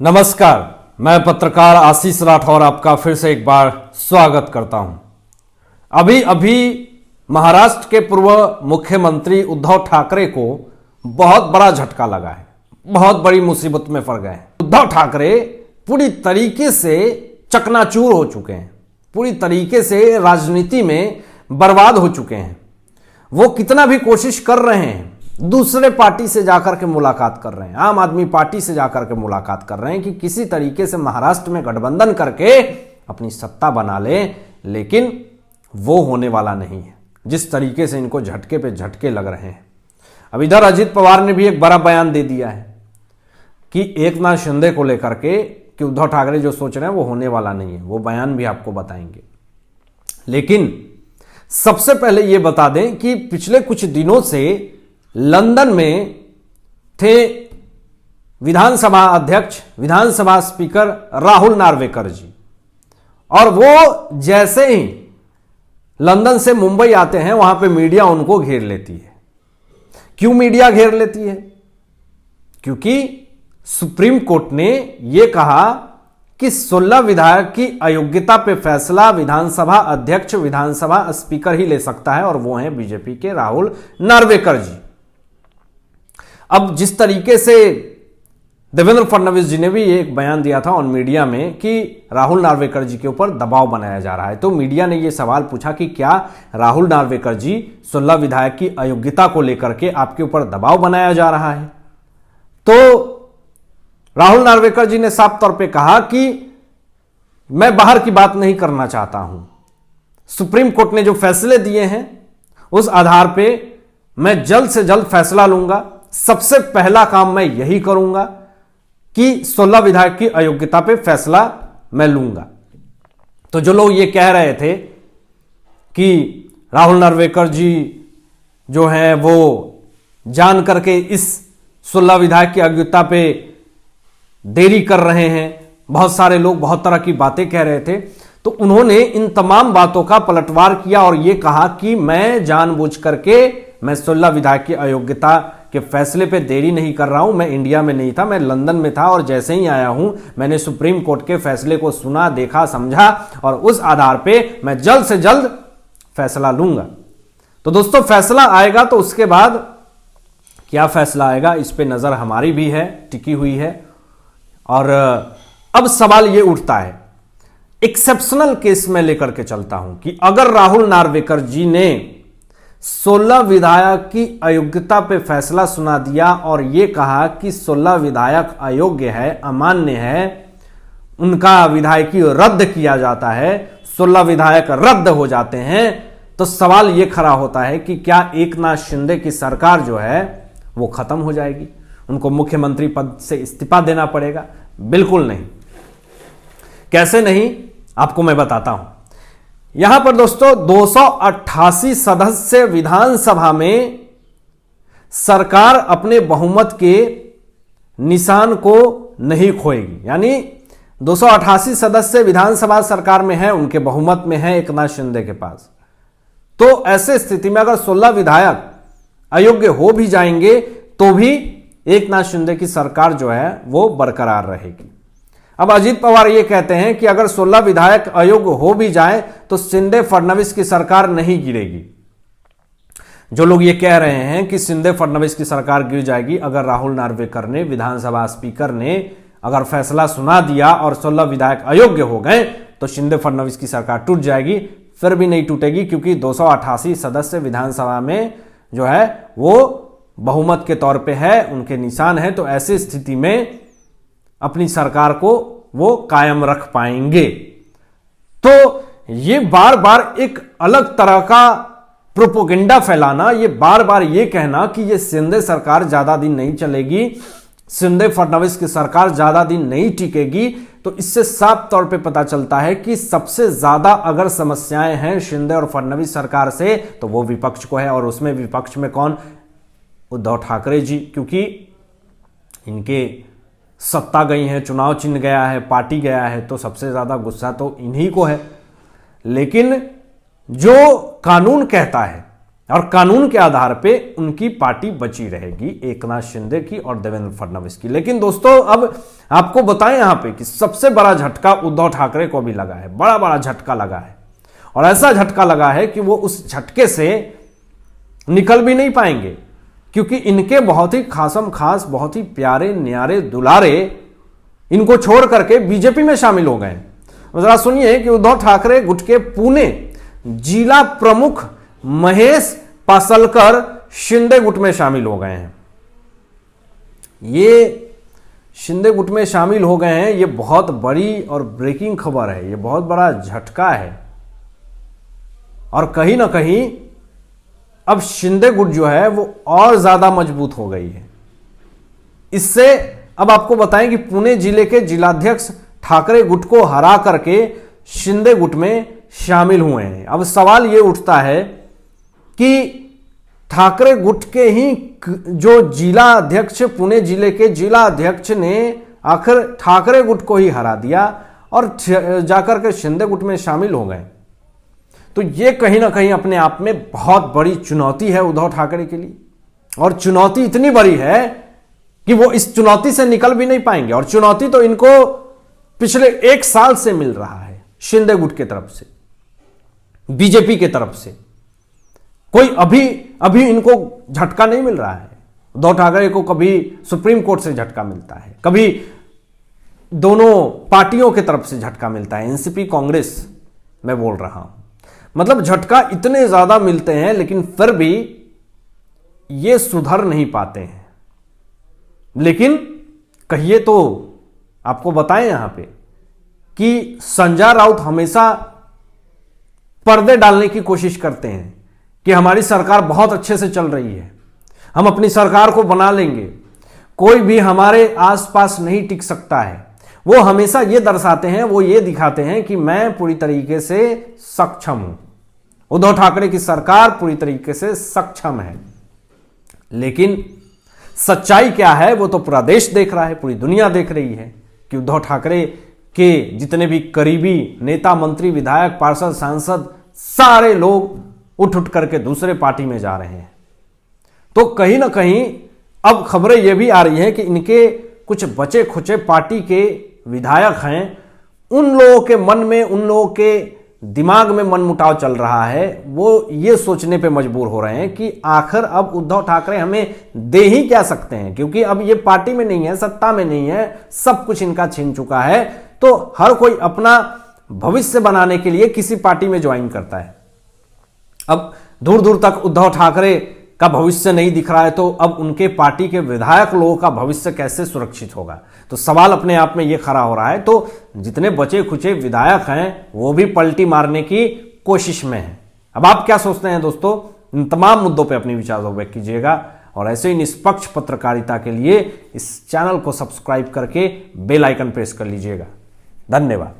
नमस्कार, मैं पत्रकार आशीष राठौर आपका फिर से एक बार स्वागत करता हूं। अभी अभी महाराष्ट्र के पूर्व मुख्यमंत्री उद्धव ठाकरे को बहुत बड़ा झटका लगा है, बहुत बड़ी मुसीबत में पड़ गए हैं। उद्धव ठाकरे पूरी तरीके से चकनाचूर हो चुके हैं, पूरी तरीके से राजनीति में बर्बाद हो चुके हैं। वो कितना भी कोशिश कर रहे हैं, दूसरे पार्टी से जाकर के मुलाकात कर रहे हैं, आम आदमी पार्टी से जाकर के मुलाकात कर रहे हैं कि किसी तरीके से महाराष्ट्र में गठबंधन करके अपनी सत्ता बना ले, लेकिन वो होने वाला नहीं है जिस तरीके से इनको झटके पे झटके लग रहे हैं। अब इधर अजित पवार ने भी एक बड़ा बयान दे दिया है कि एकनाथ शिंदे को लेकर के कि उद्धव ठाकरे जो सोच रहे हैं वो होने वाला नहीं है। वो बयान भी आपको बताएंगे, लेकिन सबसे पहले ये बता दें कि पिछले कुछ दिनों से लंदन में थे विधानसभा अध्यक्ष, विधानसभा स्पीकर राहुल नार्वेकर जी, और वो जैसे ही लंदन से मुंबई आते हैं वहां पे मीडिया उनको घेर लेती है। क्यों मीडिया घेर लेती है? क्योंकि सुप्रीम कोर्ट ने यह कहा कि 16 विधायक की अयोग्यता पे फैसला विधानसभा अध्यक्ष, विधानसभा स्पीकर ही ले सकता है, और वो हैं बीजेपी के राहुल नार्वेकर जी। अब जिस तरीके से देवेंद्र फडणवीस जी ने भी एक बयान दिया था ऑन मीडिया में कि राहुल नार्वेकर जी के ऊपर दबाव बनाया जा रहा है, तो मीडिया ने यह सवाल पूछा कि क्या राहुल नार्वेकर जी 16 विधायक की अयोग्यता को लेकर के आपके ऊपर दबाव बनाया जा रहा है? तो राहुल नार्वेकर जी ने साफ तौर पे कहा कि मैं बाहर की बात नहीं करना चाहता हूं। सुप्रीम कोर्ट ने जो फैसले दिए हैं उस आधार पे मैं जल्द से जल्द फैसला लूंगा। सबसे पहला काम मैं यही करूंगा कि 16 विधायक की अयोग्यता पे फैसला मैं लूंगा। तो जो लोग ये कह रहे थे कि राहुल नार्वेकर जी जो है वो जान करके इस 16 विधायक की अयोग्यता पे देरी कर रहे हैं, बहुत सारे लोग बहुत तरह की बातें कह रहे थे, तो उन्होंने इन तमाम बातों का पलटवार किया और यह कहा कि मैं जानबूझ करके मैं 16 विधायक की अयोग्यता के फैसले पे देरी नहीं कर रहा हूं। मैं इंडिया में नहीं था, मैं लंदन में था, और जैसे ही आया हूं मैंने सुप्रीम कोर्ट के फैसले को सुना, देखा, समझा, और उस आधार पे मैं जल्द से जल्द फैसला लूंगा। तो दोस्तों, फैसला आएगा तो उसके बाद क्या फैसला आएगा इस पे नजर हमारी भी है, टिकी हुई है। और अब सवाल यह उठता है, एक्सेप्शनल केस में लेकर के चलता हूं कि अगर राहुल नार्वेकर जी ने 16 विधायक की अयोग्यता पे फैसला सुना दिया और यह कहा कि 16 विधायक अयोग्य है, अमान्य है, उनका विधायकी रद्द किया जाता है, 16 विधायक रद्द हो जाते हैं, तो सवाल यह खड़ा होता है कि क्या एकनाथ शिंदे की सरकार जो है वो खत्म हो जाएगी? उनको मुख्यमंत्री पद से इस्तीफा देना पड़ेगा? बिल्कुल नहीं। कैसे नहीं, आपको मैं बताता हूं। यहां पर दोस्तों 288 सदस्य विधानसभा में सरकार अपने बहुमत के निशान को नहीं खोएगी। यानी 288 सदस्य विधानसभा सरकार में है, उनके बहुमत में है एकनाथ शिंदे के पास। तो ऐसे स्थिति में अगर 16 विधायक अयोग्य हो भी जाएंगे तो भी एकनाथ शिंदे की सरकार जो है वो बरकरार रहेगी। अब अजित पवार ये कहते हैं कि अगर 16 विधायक अयोग्य हो भी जाए तो शिंदे फडणवीस की सरकार नहीं गिरेगी। जो लोग ये कह रहे हैं कि शिंदे फडणवीस की सरकार गिर जाएगी अगर राहुल नार्वेकर ने, विधानसभा स्पीकर ने अगर फैसला सुना दिया और 16 विधायक अयोग्य हो गए तो शिंदे फडणवीस की सरकार टूट जाएगी। फिर भी नहीं टूटेगी, क्योंकि 288 सदस्य विधानसभा में जो है वो बहुमत के तौर पे है, उनके निशान है। तो ऐसी स्थिति में अपनी सरकार को वो कायम रख पाएंगे। तो ये बार बार एक अलग तरह का प्रोपोगेंडा फैलाना, ये बार बार ये कहना कि ये शिंदे सरकार ज्यादा दिन नहीं चलेगी, शिंदे फडणवीस की सरकार ज्यादा दिन नहीं टिकेगी, तो इससे साफ तौर पे पता चलता है कि सबसे ज्यादा अगर समस्याएं हैं शिंदे और फडणवीस सरकार से तो वो विपक्ष को है। और उसमें विपक्ष में कौन? उद्धव ठाकरे जी, क्योंकि इनके सत्ता गई है, चुनाव चिन्ह गया है, पार्टी गया है, तो सबसे ज्यादा गुस्सा तो इन्हीं को है। लेकिन जो कानून कहता है और कानून के आधार पे उनकी पार्टी बची रहेगी, एकनाथ शिंदे की और देवेंद्र फडणवीस की। लेकिन दोस्तों अब आपको बताएं यहां पे कि सबसे बड़ा झटका उद्धव ठाकरे को भी लगा है, बड़ा बड़ा झटका लगा है, और ऐसा झटका लगा है कि वो उस झटके से निकल भी नहीं पाएंगे, क्योंकि इनके बहुत ही खासम खास, बहुत ही प्यारे न्यारे दुलारे इनको छोड़ करके बीजेपी में शामिल हो गए। जरा सुनिए कि उद्धव ठाकरे गुट के पुणे जिला प्रमुख महेश पासलकर शिंदे गुट में शामिल हो गए हैं। ये शिंदे गुट में शामिल हो गए हैं, ये बहुत बड़ी और ब्रेकिंग खबर है, ये बहुत बड़ा झटका है। और कहीं ना कहीं अब शिंदे गुट जो है वो और ज्यादा मजबूत हो गई है। इससे अब आपको बताएं कि पुणे जिले के जिलाध्यक्ष ठाकरे गुट को हरा करके शिंदे गुट में शामिल हुए हैं। अब सवाल यह उठता है कि ठाकरे गुट के ही जो जिला अध्यक्ष, पुणे जिले के जिला अध्यक्ष ने आखिर ठाकरे गुट को ही हरा दिया और जाकर के शिंदे गुट में शामिल हो गए। तो ये कहीं ना कहीं अपने आप में बहुत बड़ी चुनौती है उद्धव ठाकरे के लिए, और चुनौती इतनी बड़ी है कि वो इस चुनौती से निकल भी नहीं पाएंगे। और चुनौती तो इनको पिछले 1 साल से मिल रहा है शिंदे गुट की तरफ से, बीजेपी की तरफ से। कोई अभी इनको झटका नहीं मिल रहा है। उद्धव ठाकरे को कभी सुप्रीम कोर्ट से झटका मिलता है, कभी दोनों पार्टियों की तरफ से झटका मिलता है, एनसीपी कांग्रेस मैं बोल रहा हूं। मतलब झटका इतने ज्यादा मिलते हैं, लेकिन फिर भी ये सुधर नहीं पाते हैं। लेकिन कहिए तो आपको बताएं यहां पे कि संजय राउत हमेशा पर्दे डालने की कोशिश करते हैं कि हमारी सरकार बहुत अच्छे से चल रही है, हम अपनी सरकार को बना लेंगे, कोई भी हमारे आसपास नहीं टिक सकता है। वो हमेशा ये दर्शाते हैं, वो ये दिखाते हैं कि मैं पूरी तरीके से सक्षम हूं, उद्धव ठाकरे की सरकार पूरी तरीके से सक्षम है। लेकिन सच्चाई क्या है वो तो पूरा देश देख रहा है, पूरी दुनिया देख रही है कि उद्धव ठाकरे के जितने भी करीबी नेता, मंत्री, विधायक, पार्षद, सांसद, सारे लोग उठ करके दूसरे पार्टी में जा रहे हैं। तो कहीं ना कहीं अब खबरें यह भी आ रही हैं कि इनके कुछ बचे खुचे पार्टी के विधायक हैं, उन लोगों के मन में, उन लोगों के दिमाग में मनमुटाव चल रहा है। वो ये सोचने पे मजबूर हो रहे हैं कि आखिर अब उद्धव ठाकरे हमें दे ही क्या सकते हैं, क्योंकि अब ये पार्टी में नहीं है, सत्ता में नहीं है, सब कुछ इनका छीन चुका है। तो हर कोई अपना भविष्य बनाने के लिए किसी पार्टी में ज्वाइन करता है। अब दूर दूर तक उद्धव ठाकरे का भविष्य नहीं दिख रहा है, तो अब उनके पार्टी के विधायक लोगों का भविष्य कैसे सुरक्षित होगा? तो सवाल अपने आप में यह खड़ा हो रहा है। तो जितने बचे खुचे विधायक हैं वो भी पलटी मारने की कोशिश में हैं। अब आप क्या सोचते हैं दोस्तों? इन तमाम मुद्दों पे अपनी विचार व्यक्त कीजिएगा, और ऐसे ही निष्पक्ष पत्रकारिता के लिए इस चैनल को सब्सक्राइब करके बेल आइकन प्रेस कर लीजिएगा। धन्यवाद।